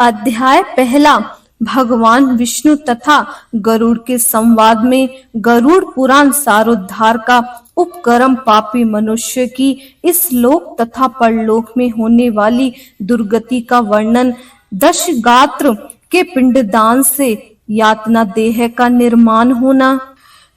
अध्याय पहला। भगवान विष्णु तथा गरुड़ के संवाद में गरुड़ पुराण सारोद्धार का उपक्रम पापी मनुष्य की इस लोक तथा परलोक में होने वाली दुर्गति का वर्णन, दश गात्र के पिंडदान से यातना देह का निर्माण होना,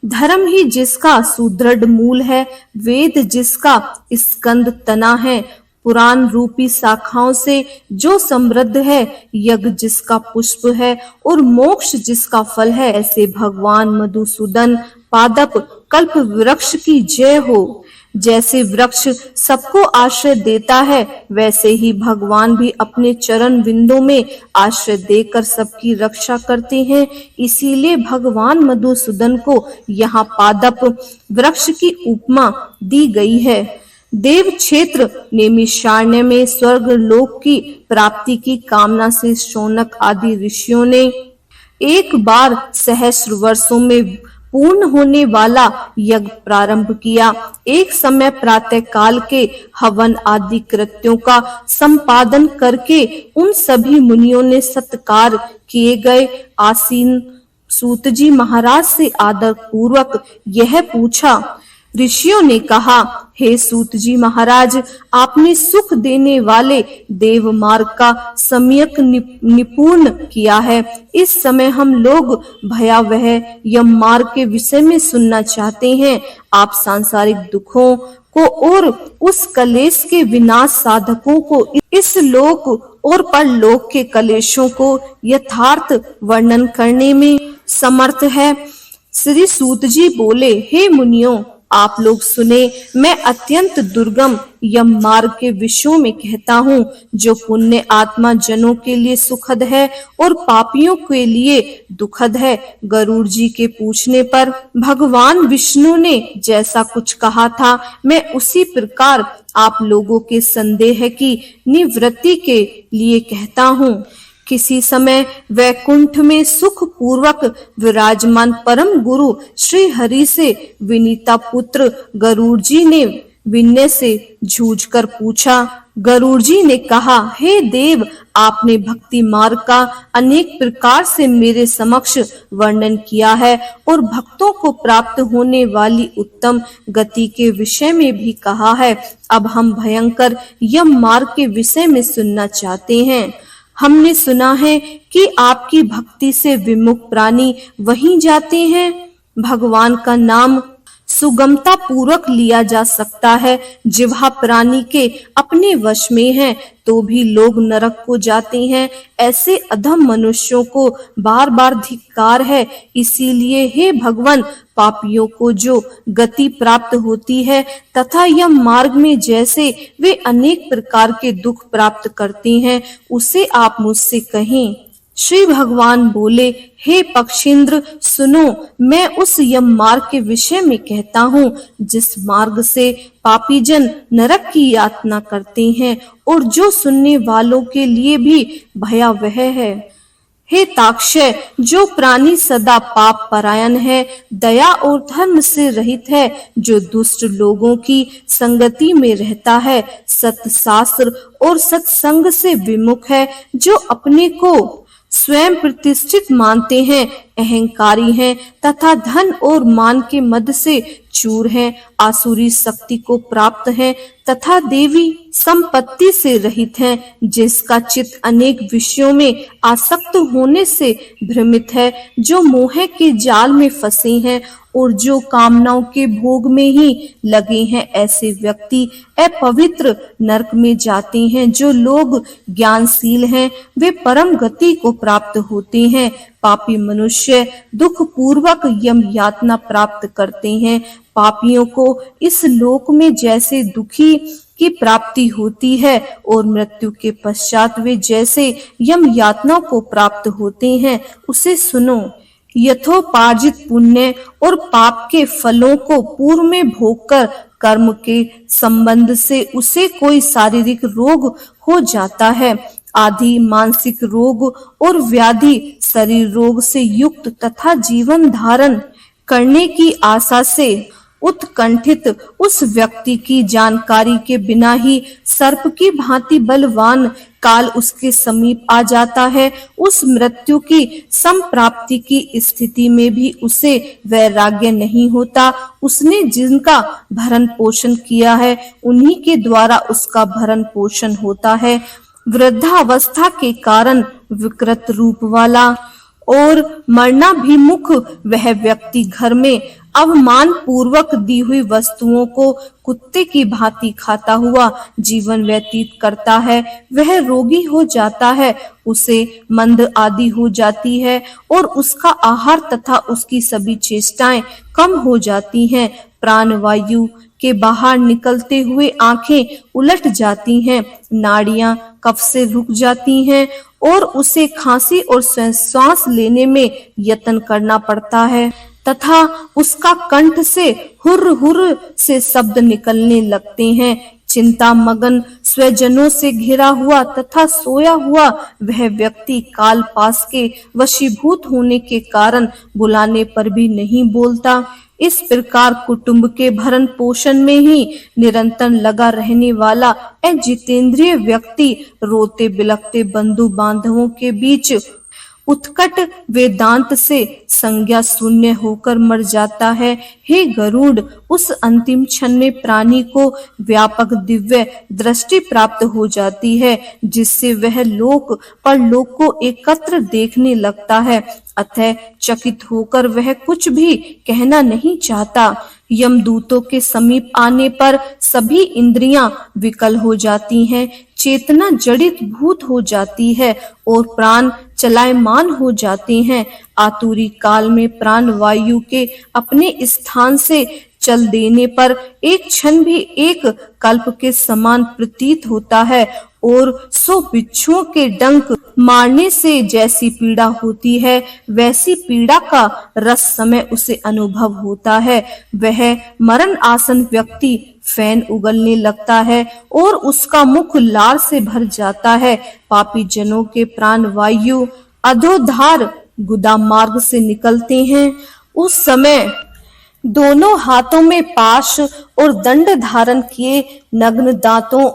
धर्म ही जिसका सुदृढ़ मूल है, वेद जिसका स्कंद तना है, पुराण रूपी शाखाओं से जो समृद्ध है, यज्ञ जिसका पुष्प है और मोक्ष जिसका फल है, ऐसे भगवान मधुसूदन पादप कल्प वृक्ष की जय हो। जैसे वृक्ष सबको आश्रय देता है, वैसे ही भगवान भी अपने चरण बिंदों में आश्रय देकर सबकी रक्षा करते हैं। इसीलिए भगवान मधुसूदन को यहाँ पादप वृक्ष की उपमा दी गई है। देव क्षेत्र नैमिषारण्य में स्वर्ग लोक की प्राप्ति की कामना से शौनक आदि ऋषियों ने एक बार सहस्र वर्षों में पूर्ण होने वाला यज्ञ प्रारंभ किया। एक समय प्रातः काल के हवन आदि कृत्यों का संपादन करके उन सभी मुनियों ने सत्कार किए गए आसीन सूत जी महाराज से आदर पूर्वक यह पूछा। ऋषियों ने कहा, हे सूत जी महाराज, आपने सुख देने वाले देव मार्ग का सम्यक निपूर्ण किया है। इस समय हम लोग भयावह यम मार्ग के विषय में सुनना चाहते हैं। आप सांसारिक दुखों को और उस कलेश के विनाश साधकों को, इस लोक और परलोक के कलेशों को यथार्थ वर्णन करने में समर्थ है। श्री सूत जी बोले, हे मुनियों, आप लोग सुने, मैं अत्यंत दुर्गम यम मार्ग के विषयों में कहता हूँ, जो पुण्य आत्मा जनों के लिए सुखद है और पापियों के लिए दुखद है। गरुड़ जी के पूछने पर भगवान विष्णु ने जैसा कुछ कहा था, मैं उसी प्रकार आप लोगों के संदेह की निवृत्ति के लिए कहता हूँ। किसी समय वैकुंठ में सुख पूर्वक विराजमान परम गुरु श्री हरि से विनीता पुत्र गरुड़ जी ने विनय से जूझकर पूछा। गरुड़ जी ने कहा, हे देव, आपने भक्ति मार्ग का अनेक प्रकार से मेरे समक्ष वर्णन किया है और भक्तों को प्राप्त होने वाली उत्तम गति के विषय में भी कहा है। अब हम भयंकर यम मार्ग के विषय में सुनना चाहते हैं। हमने सुना है कि आपकी भक्ति से विमुख प्राणी वहीं जाते हैं। भगवान का नाम सुगमता पूर्वक लिया जा सकता है। जिह्वा प्राणी के अपने वश में है तो भी लोग नरक को जाते हैं। ऐसे अधम मनुष्यों को बार बार धिक्कार है। इसीलिए हे भगवान, पापियों को जो गति प्राप्त होती है तथा यह मार्ग में जैसे वे अनेक प्रकार के दुख प्राप्त करते हैं, उसे आप मुझसे कहें। श्री भगवान बोले, हे पक्षींद्र, सुनो, मैं उस यम मार्ग के विषय में कहता हूँ, जिस मार्ग से पापी जन नरक की यातना करते हैं और जो सुनने वालों के लिए भी भयावह है। हे ताक्षय, जो प्राणी सदा पाप परायण है, दया और धर्म से रहित है, जो दुष्ट लोगों की संगति में रहता है, सत्शास्त्र और सत्संग से विमुख है, जो अपने को स्वयं प्रतिष्ठित मानते हैं, अहंकारी हैं तथा धन और मान के मद से चूर हैं, आसुरी शक्ति को प्राप्त हैं तथा देवी संपत्ति से रहित हैं, जिसका चित्त अनेक विषयों में आसक्त होने से भ्रमित है, जो मोह के जाल में फंसे हैं और जो कामनाओं के भोग में ही लगे हैं। ऐसे व्यक्ति अपवित्र नरक में जाते हैं। जो लोग ज्ञानशील हैं, वे परम गति को प्राप्त होते हैं। पापी मनुष्य दुख पूर्वक यम यातना प्राप्त करते हैं। पापियों को इस लोक में जैसे दुखी की प्राप्ति होती है और मृत्यु के पश्चात वे जैसे यम यातना को प्राप्त होते हैं, उसे सुनो। यथोपार्जित पुण्य और पाप के फलों को पूर्व में भोगकर कर्म के संबंध से उसे कोई शारीरिक रोग हो जाता है। आदि मानसिक रोग और व्याधि शरीर रोग से युक्त तथा जीवन धारण करने की आशा से उत्कंठित उस व्यक्ति की जानकारी के बिना ही सर्प की भांति बलवान काल उसके समीप आ जाता है, उस मृत्यु की संप्राप्ति की स्थिति में भी उसे वैराग्य नहीं होता। उसने जिनका भरण पोषण किया है उन्हीं के द्वारा उसका भरण पोषण होता है। वृद्धावस्था के कारण विकृत रूप वाला और मरणाभिमुख वह व्यक्ति घर में अवमान पूर्वक दी हुई वस्तुओं को कुत्ते की भांति खाता हुआ जीवन व्यतीत करता है। वह रोगी हो जाता है, उसे मंद आदि हो जाती है और उसका आहार तथा उसकी सभी चेष्टाएं कम हो जाती हैं। प्राणवायु के बाहर निकलते हुए आंखें उलट जाती हैं, नाड़ियां कफ से रुक जाती हैं और उसे खांसी और श्वास लेने में यत्न करना पड़ता है तथा उसका कंठ से हुर्र हुर्र से शब्द निकलने लगते हैं। चिंता मगन स्वजनों से घिरा हुआ तथा सोया हुआ वह व्यक्ति काल पास के वशीभूत होने के कारण बुलाने पर भी नहीं बोलता। इस प्रकार कुटुंब के भरण पोषण में ही निरंतर लगा रहने वाला अजितेंद्रिय व्यक्ति रोते बिलखते बंधु बांधवों के बीच उत्कट वेदांत से संज्ञा शून्य होकर मर जाता है। हे गरुड़, उस अंतिम क्षण में प्राणी को व्यापक दिव्य दृष्टि प्राप्त हो जाती है, जिससे वह लोक परलोक को एकत्र देखने लगता है। अतः चकित होकर वह कुछ भी कहना नहीं चाहता। यमदूतों के समीप आने पर सभी इंद्रियां विकल हो जाती हैं, चेतना जड़ित भूत हो जाती है और प्राण चलायमान हो जाते हैं। आतुरी काल में प्राण वायु के अपने स्थान से चल देने पर एक क्षण भी एक कल्प के समान प्रतीत होता है और 100 बिच्छुओं के डंक मारने से जैसी पीड़ा होती है वैसी पीड़ा का रस समय उसे अनुभव होता है। वह मरण आसन व्यक्ति फैन उगलने लगता है और उसका मुख लार से भर जाता है। पापी जनों के प्राण वायु अधोधार गुदा मार्ग से निकलते हैं। उस समय दोनों हाथों में पाश और दंड धारण किए नग्न दांतों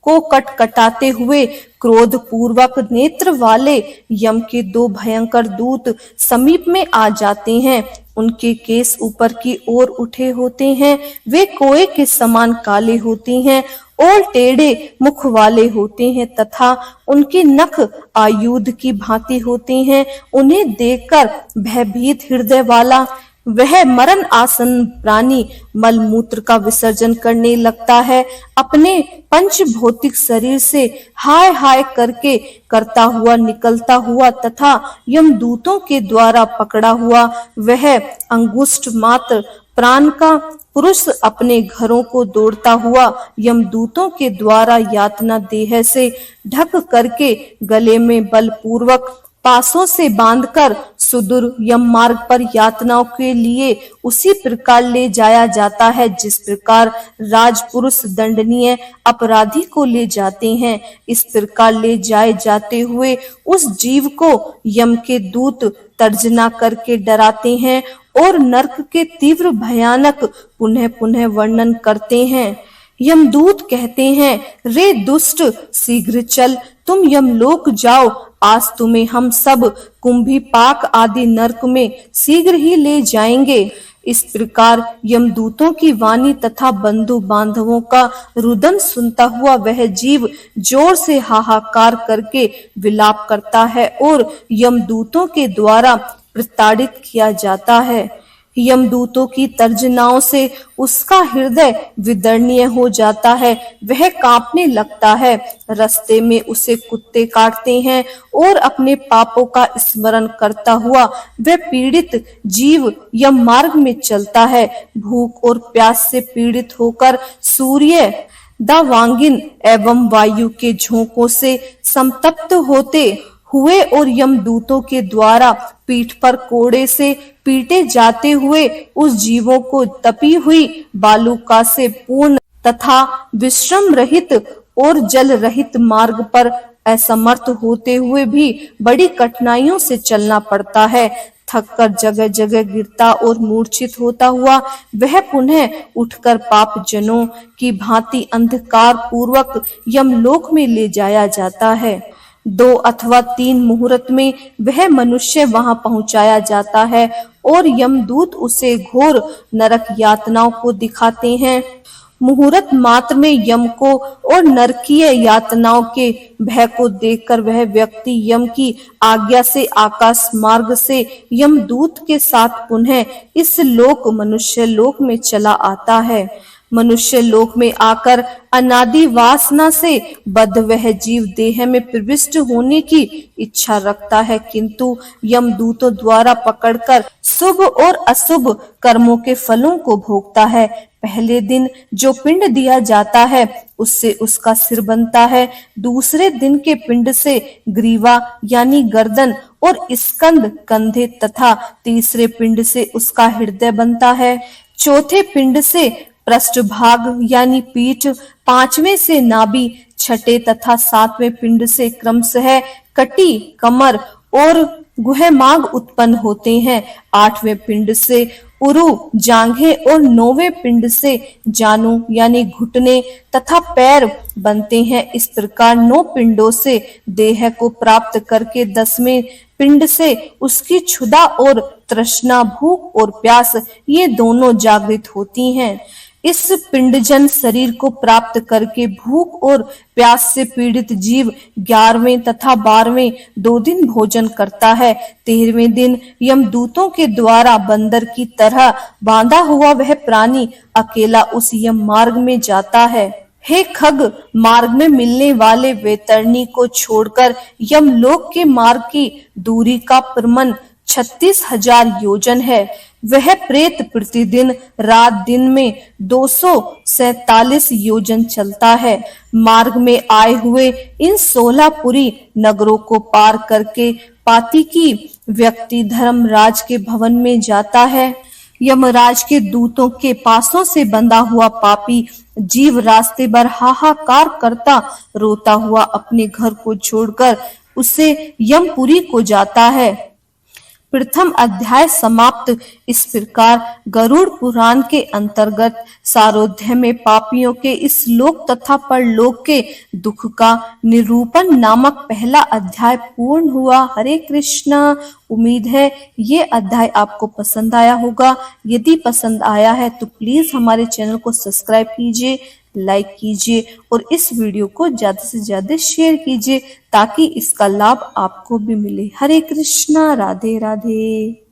को कटकटाते हुए क्रोध पूर्वक नेत्र वाले यम के 2 भयंकर दूत समीप में आ जाते हैं। उनके केस ऊपर की ओर उठे होते हैं, वे कोए के समान काले होते हैं और टेढ़े मुख वाले होते हैं तथा उनके नख आयुध की भांति होते हैं। उन्हें देखकर भयभीत हृदय वाला वह मरण आसन प्राणी मलमूत्र का विसर्जन करने लगता है। अपने पंच भौतिक शरीर से हाय हाय करके करता हुआ निकलता हुआ तथा यमदूतों के द्वारा पकड़ा हुआ वह अंगुष्ठ मात्र प्राण का पुरुष अपने घरों को दौड़ता हुआ यमदूतों के द्वारा यातना देह से ढक करके गले में बलपूर्वक पासों से बांधकर सुदूर यम मार्ग पर यातनाओं के लिए उसी प्रकार ले जाया जाता है जिस प्रकार राजपुरुष दंडनीय अपराधी को ले जाते हैं। इस प्रकार ले जाए जाते हुए उस जीव को यम के दूत तर्जना करके डराते हैं और नरक के तीव्र भयानक पुनः पुनः वर्णन करते हैं। यमदूत कहते हैं, रे दुष्ट, शीघ्र चल, तुम यमलोक जाओ, आज तुम्हें हम सब कुंभी पाक आदि नरक में शीघ्र ही ले जाएंगे। इस प्रकार यमदूतों की वाणी तथा बंधु बांधवों का रुदन सुनता हुआ वह जीव जोर से हाहाकार करके विलाप करता है और यमदूतों के द्वारा प्रताड़ित किया जाता है। यमदूतों की तर्जनाओं से उसका हृदय विदर्णीय हो जाता है, वह कांपने लगता है। रास्ते में उसे कुत्ते काटते हैं और अपने पापों का स्मरण करता हुआ वह पीड़ित जीव यम मार्ग में चलता है। भूख और प्यास से पीड़ित होकर सूर्य दावांगिन एवं वायु के झोंकों से संतप्त होते हुए और यमदूतों के द्वारा पीठ पर कोड़े से पीटे जाते हुए उस जीवों को तपी हुई बालुका से पूर्ण तथा विश्रम रहित और जल रहित मार्ग पर असमर्थ होते हुए भी बड़ी कठिनाइयों से चलना पड़ता है। थककर जगह जगह गिरता और मूर्छित होता हुआ वह पुनः उठकर पाप जनों की भांति अंधकार पूर्वक यमलोक में ले जाया जाता है। 2 अथवा 3 मुहूर्त में वह मनुष्य वहां पहुंचाया जाता है और यमदूत उसे घोर नरक यातनाओं को दिखाते हैं। मुहूर्त मात्र में यम को और नरकीय यातनाओं के भय को देखकर वह व्यक्ति यम की आज्ञा से आकाश मार्ग से यमदूत के साथ पुनः इस लोक मनुष्य लोक में चला आता है। मनुष्य लोक में आकर अनादि वासना से बद्ध वह जीव देह में प्रविष्ट होने की इच्छा रखता है, किंतु यमदूतों द्वारा पकड़कर शुभ और अशुभ कर्मों के फलों को भोगता है। पहले दिन जो पिंड दिया जाता है उससे उसका सिर बनता है, दूसरे दिन के पिंड से ग्रीवा यानी गर्दन और स्कंद कंधे तथा तीसरे पिंड से उसका हृदय बनता है, चौथे पिंड से पृष्ठभाग यानी पीठ, 5वें से नाभि, छठे तथा 7वें पिंड से क्रमशः कटी, कमर और गुहमाग उत्पन्न होते हैं। 8वें पिंड से उरु, जांघें और 9वें पिंड से जानू यानी घुटने तथा पैर बनते हैं। इस प्रकार 9 पिंडों से देह को प्राप्त करके 10वें पिंड से उसकी क्षुधा और तृष्णा, भूख और प्यास ये दोनों जागृत होती हैं। इस पिंडजन शरीर को प्राप्त करके भूख और प्यास से पीड़ित जीव 11वें तथा 12वें 2 दिन भोजन करता है। 13वें दिन यमदूतों के द्वारा बंदर की तरह बांधा हुआ वह प्राणी अकेला उस यम मार्ग में जाता है। हे खग, मार्ग में मिलने वाले वैतरणी को छोड़कर यमलोक के मार्ग की दूरी का प्रमाण 36,000 योजन है। वह प्रेत प्रतिदिन रात दिन में 247 योजन चलता है। मार्ग में आए हुए इन 16 पुरी नगरों को पार करके पातिकी व्यक्ति धर्मराज के भवन में जाता है। यमराज के दूतों के पासों से बंधा हुआ पापी जीव रास्ते भर हाहाकार करता रोता हुआ अपने घर को छोड़कर उसे यमपुरी को जाता है। प्रथम अध्याय समाप्त। इस प्रकार गरुड़ पुराण के अंतर्गत सारोध्य में पापियों के इस लोक तथा परलोक के दुख का निरूपण नामक पहला अध्याय पूर्ण हुआ। हरे कृष्णा। उम्मीद है ये अध्याय आपको पसंद आया होगा। यदि पसंद आया है तो प्लीज हमारे चैनल को सब्सक्राइब कीजिए, लाइक कीजिए और इस वीडियो को ज्यादा से ज्यादा शेयर कीजिए ताकि इसका लाभ आपको भी मिले। हरे कृष्णा। राधे राधे।